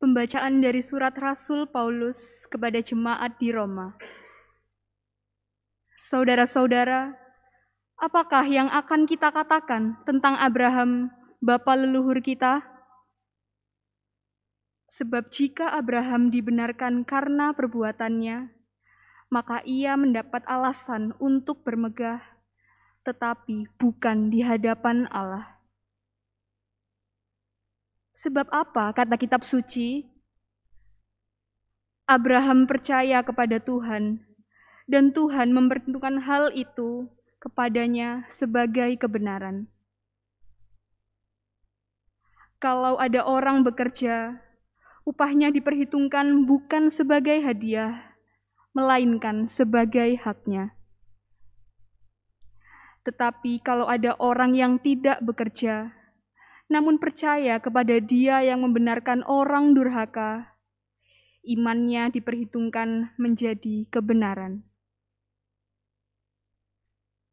Pembacaan dari surat Rasul Paulus kepada jemaat di Roma. Saudara-saudara, apakah yang akan kita katakan tentang Abraham, bapa leluhur kita? Sebab jika Abraham dibenarkan karena perbuatannya, maka ia mendapat alasan untuk bermegah, tetapi bukan di hadapan Allah. Sebab apa kata kitab suci? Abraham percaya kepada Tuhan, dan Tuhan memperhitungkan hal itu kepadanya sebagai kebenaran. Kalau ada orang bekerja, upahnya diperhitungkan bukan sebagai hadiah, melainkan sebagai haknya. Tetapi kalau ada orang yang tidak bekerja, namun percaya kepada Dia yang membenarkan orang durhaka, imannya diperhitungkan menjadi kebenaran.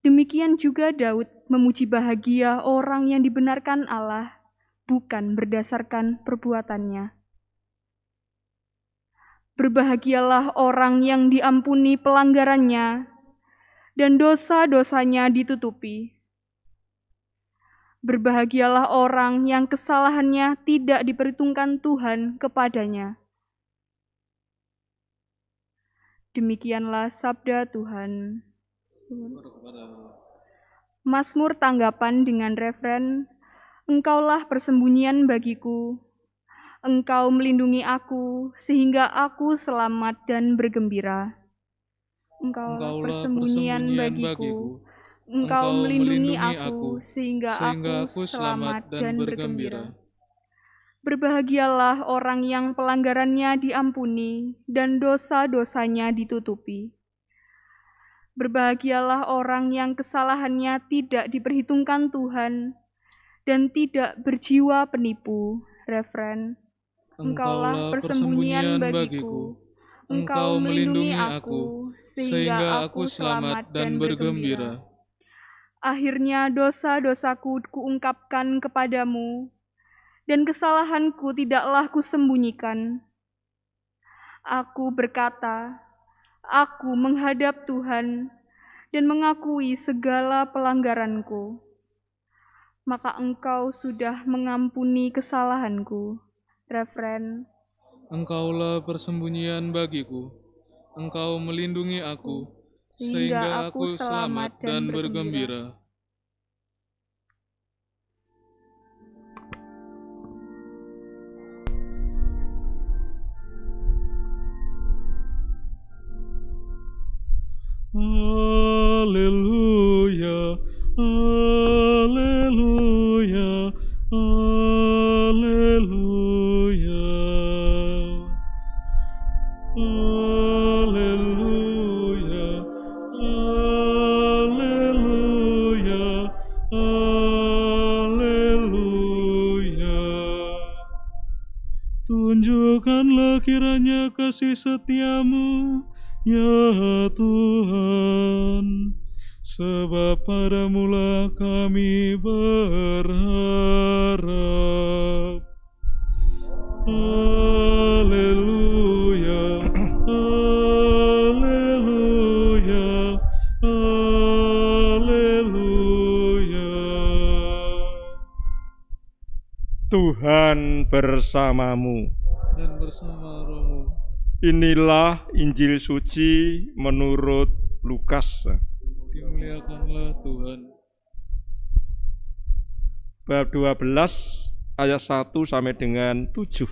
Demikian juga Daud memuji bahagia orang yang dibenarkan Allah, bukan berdasarkan perbuatannya. Berbahagialah orang yang diampuni pelanggarannya, dan dosa-dosanya ditutupi. Berbahagialah orang yang kesalahannya tidak diperhitungkan Tuhan kepadanya. Demikianlah sabda Tuhan. Mazmur tanggapan dengan refren, Engkaulah persembunyian bagiku, Engkau melindungi aku sehingga aku selamat dan bergembira. Engkaulah persembunyian bagiku, Engkau melindungi aku sehingga aku selamat dan bergembira. Berbahagialah orang yang pelanggarannya diampuni dan dosa-dosanya ditutupi. Berbahagialah orang yang kesalahannya tidak diperhitungkan Tuhan dan tidak berjiwa penipu. Refren, Engkaulah persembunyian bagiku, Engkau melindungi aku sehingga aku selamat dan bergembira. Akhirnya dosa-dosaku kuungkapkan kepadamu, dan kesalahanku tidaklah kusembunyikan. Aku berkata, aku menghadap Tuhan dan mengakui segala pelanggaranku. Maka Engkau sudah mengampuni kesalahanku. Refren, Engkaulah persembunyian bagiku, Engkau melindungi aku, sehingga aku selamat dan bergembira. Haleluya, haleluya, haleluya. Haleluya, haleluya, haleluya. Tunjukkanlah kiranya kasih setiamu, ya Tuhan, sebab padamulah kami berharap. Haleluya, haleluya, haleluya. Tuhan bersamamu. Dan bersama rohmu. Inilah Injil suci menurut Lukas. Dimuliakanlah Tuhan. Bab 12 ayat 1 sampai dengan 7.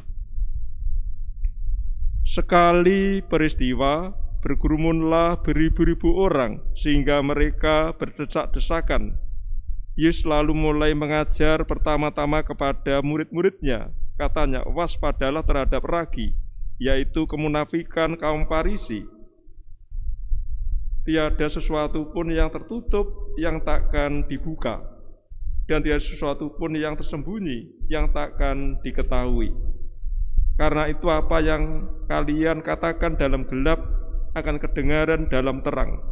Sekali peristiwa berkerumunlah beribu-ribu orang sehingga mereka berdesak-desakan. Yesus lalu mulai mengajar pertama-tama kepada murid-muridnya. Katanya, waspadalah terhadap ragi, yaitu kemunafikan kaum Farisi. Tiada sesuatu pun yang tertutup yang takkan dibuka, dan tiada sesuatu pun yang tersembunyi yang takkan diketahui. Karena itu apa yang kalian katakan dalam gelap akan kedengaran dalam terang,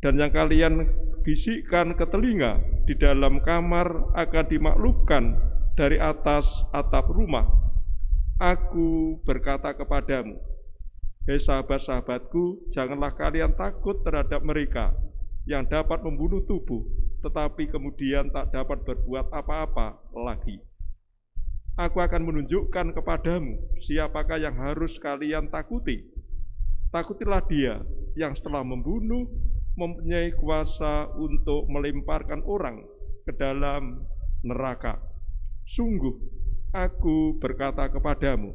dan yang kalian bisikkan ke telinga di dalam kamar akan dimaklumkan dari atas atap rumah. Aku berkata kepadamu, hei sahabat-sahabatku, janganlah kalian takut terhadap mereka yang dapat membunuh tubuh, tetapi kemudian tak dapat berbuat apa-apa lagi. Aku akan menunjukkan kepadamu siapakah yang harus kalian takuti. Takutilah dia yang setelah membunuh mempunyai kuasa untuk melemparkan orang ke dalam neraka. Sungguh, aku berkata kepadamu,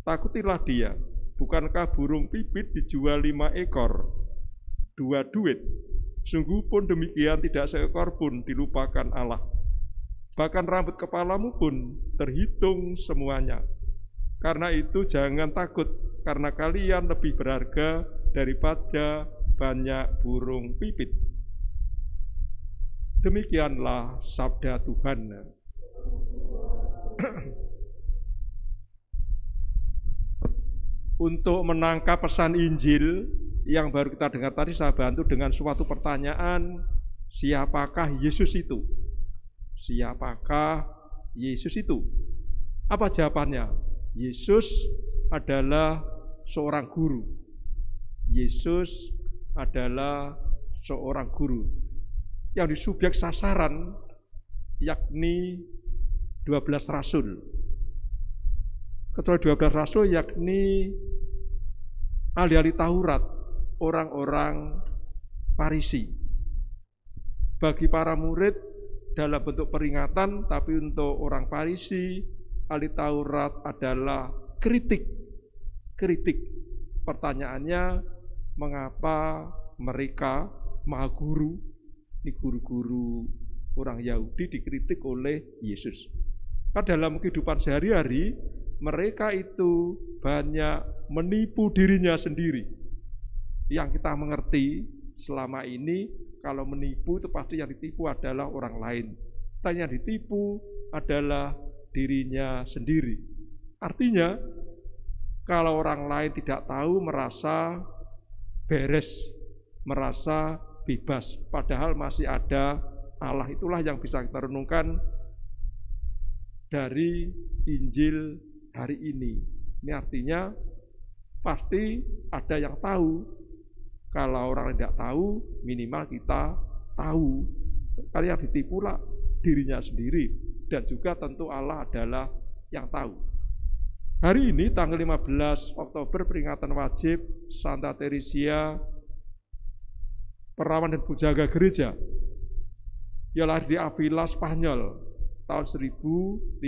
takutilah dia. Bukankah burung pipit dijual 5 ekor, 2 duit? Sungguh pun demikian tidak seekor pun dilupakan Allah. Bahkan rambut kepalamu pun terhitung semuanya. Karena itu jangan takut, karena kalian lebih berharga daripada banyak burung pipit. Demikianlah sabda Tuhan. Untuk menangkap pesan Injil yang baru kita dengar tadi, saya bantu dengan suatu pertanyaan, siapakah Yesus itu? Siapakah Yesus itu? Apa jawabannya? Yesus adalah seorang guru. Yesus adalah seorang guru yang disubjek sasaran, yakni 12 rasul. Kecuali 12 rasul, yakni ahli-ahli Taurat, orang-orang Farisi. Bagi para murid dalam bentuk peringatan, tapi untuk orang Farisi, ahli Taurat adalah kritik. Pertanyaannya, mengapa mereka maha guru, ini guru-guru orang Yahudi dikritik oleh Yesus? Karena dalam kehidupan sehari-hari, mereka itu banyak menipu dirinya sendiri. Yang kita mengerti selama ini, kalau menipu itu pasti yang ditipu adalah orang lain. Dan yang ditipu adalah dirinya sendiri. Artinya, kalau orang lain tidak tahu, merasa beres, merasa bebas. Padahal masih ada Allah. Itulah yang bisa kita renungkan dari Injil hari ini. Ini artinya pasti ada yang tahu. Kalau orang tidak tahu, minimal kita tahu. Karena yang ditipulah dirinya sendiri. Dan juga tentu Allah adalah yang tahu. Hari ini tanggal 15 Oktober peringatan wajib Santa Teresia, perawan dan pujangga gereja. Ia lahir di Avila, Spanyol tahun 1515.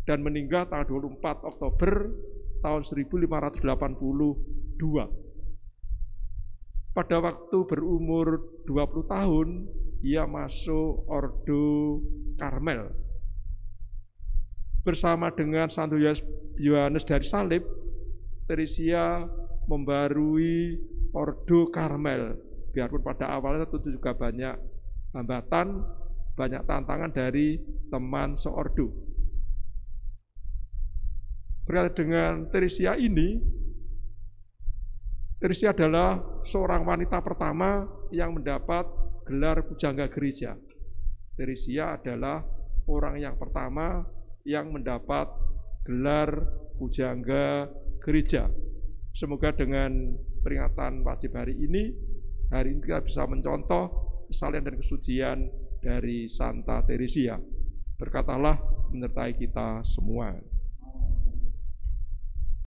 Dan meninggal tanggal 24 Oktober tahun 1582. Pada waktu berumur 20 tahun, ia masuk Ordo Karmel. Bersama dengan Santo Yohanes dari Salib, Teresia membarui Ordo Karmel. Biarpun pada awalnya tentu juga banyak hambatan, banyak tantangan dari teman seordo. Berkaitan dengan Teresia ini, Teresia adalah seorang wanita pertama yang mendapat gelar pujangga gereja. Teresia adalah orang yang pertama yang mendapat gelar pujangga gereja. Semoga dengan peringatan wajib hari ini kita bisa mencontoh kesalian dan kesucian dari Santa Teresia. Berkatalah menyertai kita semua.